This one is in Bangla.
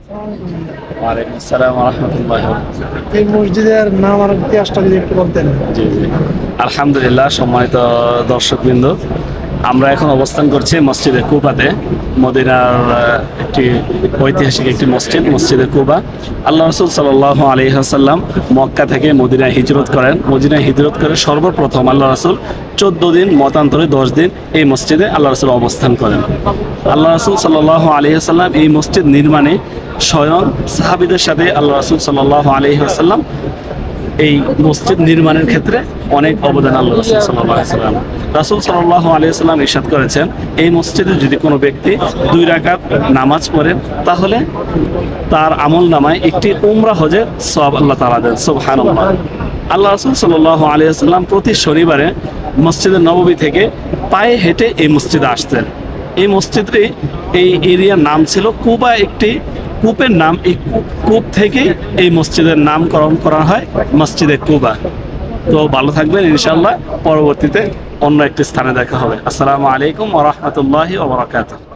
ওয়ালাইকুম আসসালাম ওয়া রাহমাতুল্লাহি ওয়া বারাকাতুহু। এই মসজিদের নাম আর ইতিহাসটা যদি একটু বলতেন। জি জি, আলহামদুলিল্লাহ। সম্মানিত দর্শকবৃন্দ, আমরা এখন অবস্থান করছি মসজিদে কুবাতে, মদিনার একটি ঐতিহাসিক একটি মসজিদ, মসজিদে কুবা। আল্লাহ রাসূল সাল্লাল্লাহু আলাইহি ওয়াসাল্লাম মক্কা থেকে মদিনায় হিজরত করেন। মদিনায় হিজরত করে সর্বপ্রথম আল্লাহ রাসূল 14 দিন, মতান্তরে 10 দিন এই মসজিদে আল্লাহ রাসূল অবস্থান করেন। আল্লাহ রাসূল সাল্লাল্লাহু আলাইহি ওয়াসাল্লাম এই মসজিদ নির্মাণে স্বয়ং সাহাবীদের সাথে আল্লাহ রাসূল সাল্লাল্লাহু আলাইহি ওয়াসাল্লাম এই মসজিদ নির্মাণের ক্ষেত্রে অনেক অবদান আল্লাহ রাসূল সাল্লাল্লাহু আলাইহি ওয়াসাল্লাম। রাসূল সাল্লাল্লাহু আলাইহি ওয়াসাল্লাম ইরশাদ করেছেন, এই মসজিদে যদি কোনো ব্যক্তি 2 রাকাত নামাজ পড়েন তাহলে তার আমলনামায় একটি উমরা হজের সওয়াব আল্লাহ তাআলা দেন। সুবহানাল্লাহ। আল্লাহ রাসূল সাল্লাল্লাহু আলাইহি ওয়াসাল্লাম প্রতি শনিবারে মসজিদে নববী থেকে পায়ে হেঁটে এই মসজিদে আসতেন। এই মসজিদটি, এই এরিয়ার নাম ছিল কুবা, একটি কূপের নাম। এই কূপ থেকে এই মসজিদের নামকরণ করা হয় মসজিদে কুবা। তো ভালো থাকবেন, ইনশাআল্লাহ পরবর্তীতে অন্য একটি স্থানে দেখা হবে। আসসালামু আলাইকুম ওয়া রাহমাতুল্লাহি ওয়া বারাকাতুহু।